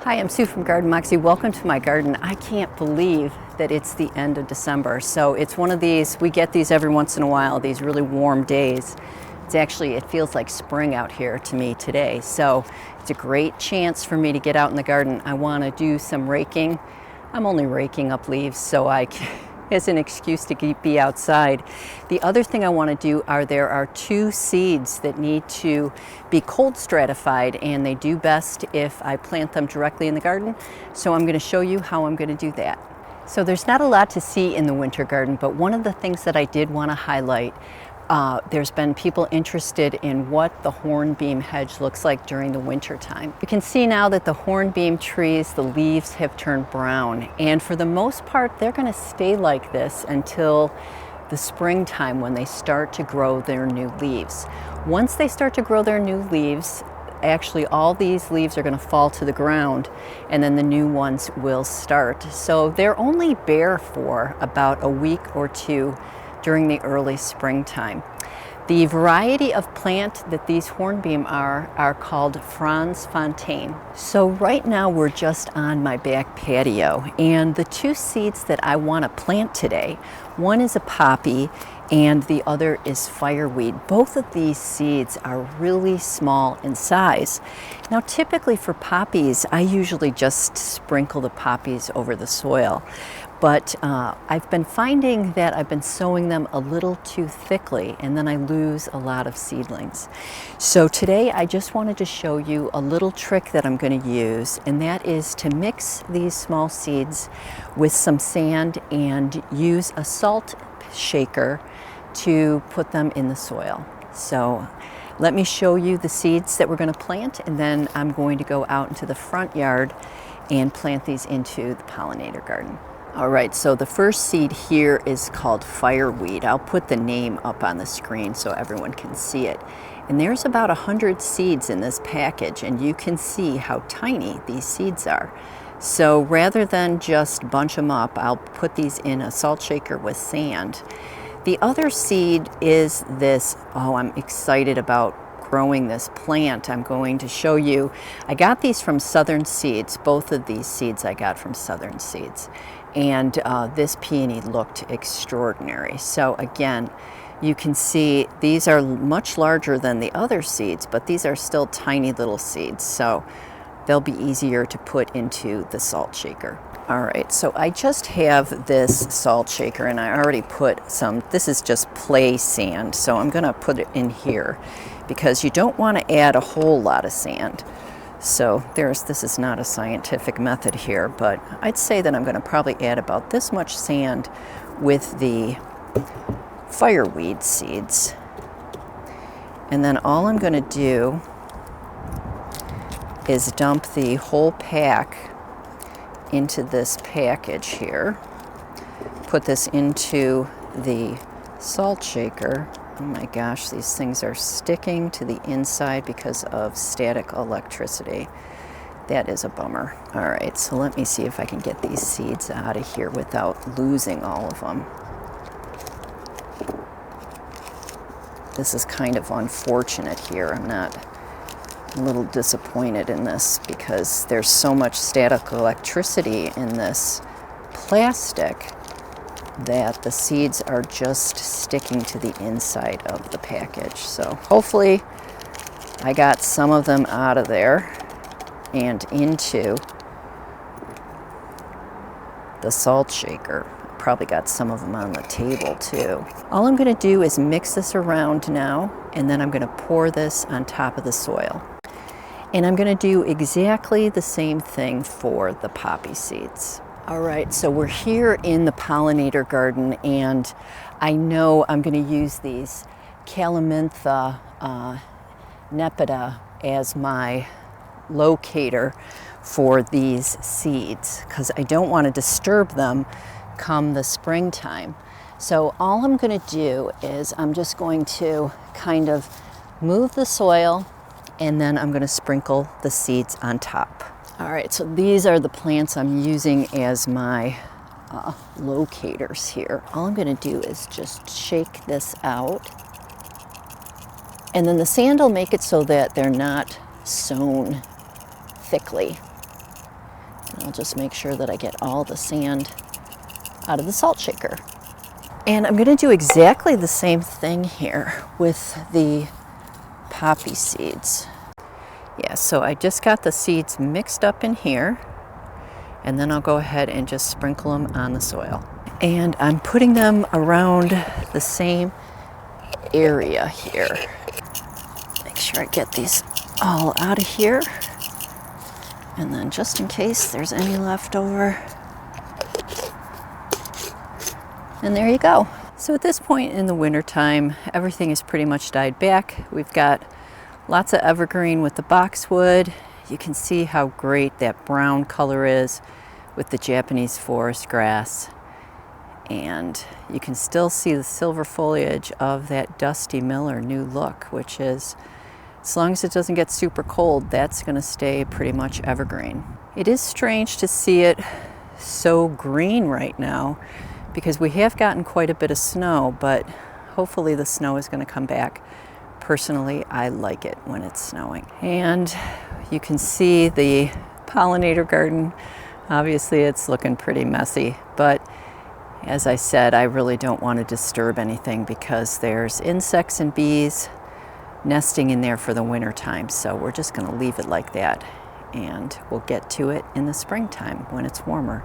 Hi, I'm Sue from Garden Moxie. Welcome to my garden. I can't believe that it's the end of December. So it's one of these, we get these every once in a while, these really warm days. It feels like spring out here to me today. So it's a great chance for me to get out in the garden. I want to do some raking. I'm only raking up leaves so as an excuse to be outside. The other thing I want to do there are two seeds that need to be cold stratified, and they do best if I plant them directly in the garden. So I'm going to show you how I'm going to do that. So there's not a lot to see in the winter garden, but one of the things that I did want to highlight, there's been people interested in what the hornbeam hedge looks like during the winter time. You can see now that the hornbeam trees, the leaves have turned brown, and for the most part they're going to stay like this until the springtime when they start to grow their new leaves. Once they start to grow their new leaves, actually all these leaves are going to fall to the ground and then the new ones will start. So they're only bare for about a week or two during the early springtime. The variety of plant that these hornbeam are called Franz Fontaine. So right now we're just on my back patio, and the two seeds that I want to plant today, one is a poppy and the other is fireweed. Both of these seeds are really small in size. Now typically for poppies, I usually just sprinkle the poppies over the soil. But I've been finding that I've been sowing them a little too thickly, and then I lose a lot of seedlings. So today I just wanted to show you a little trick that I'm going to use, and that is to mix these small seeds with some sand and use a salt shaker to put them in the soil. So let me show you the seeds that we're going to plant, and then I'm going to go out into the front yard and plant these into the pollinator garden. All right, so the first seed here is called fireweed. I'll put the name up on the screen so everyone can see it. And there's about 100 seeds in this package, and you can see how tiny these seeds are. So rather than just bunch them up, I'll put these in a salt shaker with sand. The other seed is this. Oh, I'm excited about growing this plant. I'm going to show you. I got these from Southern Seeds. Both of these seeds I got from Southern Seeds. And this peony looked extraordinary. So again, you can see these are much larger than the other seeds, but these are still tiny little seeds. So they'll be easier to put into the salt shaker. All right, so I just have this salt shaker, and I already put some, this is just play sand, so I'm gonna put it in here because you don't want to add a whole lot of sand. So this is not a scientific method here, but I'd say that I'm going to probably add about this much sand with the fireweed seeds. And then all I'm going to do is dump the whole pack into this package here. Put this into the salt shaker. Oh my gosh, these things are sticking to the inside because of static electricity. That is a bummer. All right, so let me see if I can get these seeds out of here without losing all of them. This is kind of unfortunate here. I'm a little disappointed in this because there's so much static electricity in this plastic that the seeds are just sticking to the inside of the package. So hopefully I got some of them out of there and into the salt shaker. Probably got some of them on the table too. All I'm going to do is mix this around now, and then I'm going to pour this on top of the soil. And I'm going to do exactly the same thing for the poppy seeds. All right, so we're here in the pollinator garden, and I know I'm going to use these Calamintha nepida as my locator for these seeds because I don't want to disturb them come the springtime. So all I'm going to do is I'm just going to kind of move the soil, and then I'm going to sprinkle the seeds on top. All right, so these are the plants I'm using as my locators here. All I'm going to do is just shake this out. And then the sand will make it so that they're not sown thickly. And I'll just make sure that I get all the sand out of the salt shaker. And I'm going to do exactly the same thing here with the poppy seeds. Yeah, so I just got the seeds mixed up in here, and then I'll go ahead and just sprinkle them on the soil. And I'm putting them around the same area here. Make sure I get these all out of here. And then just in case there's any left over. And there you go. So at this point in the winter time, everything is pretty much died back. We've got lots of evergreen with the boxwood. You can see how great that brown color is with the Japanese forest grass. And you can still see the silver foliage of that Dusty Miller new look, which is, as long as it doesn't get super cold, that's going to stay pretty much evergreen. It is strange to see it so green right now because we have gotten quite a bit of snow, but hopefully the snow is going to come back. Personally, I like it when it's snowing. And you can see the pollinator garden. Obviously, it's looking pretty messy, but as I said, I really don't want to disturb anything because there's insects and bees nesting in there for the winter time. So we're just going to leave it like that, and we'll get to it in the springtime when it's warmer.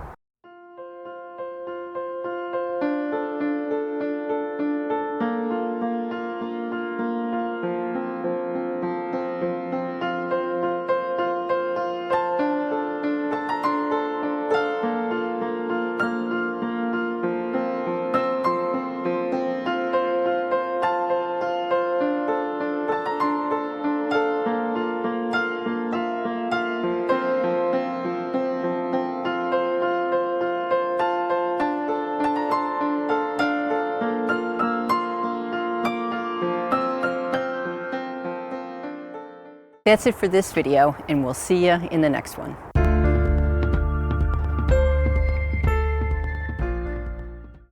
That's it for this video, and we'll see you in the next one.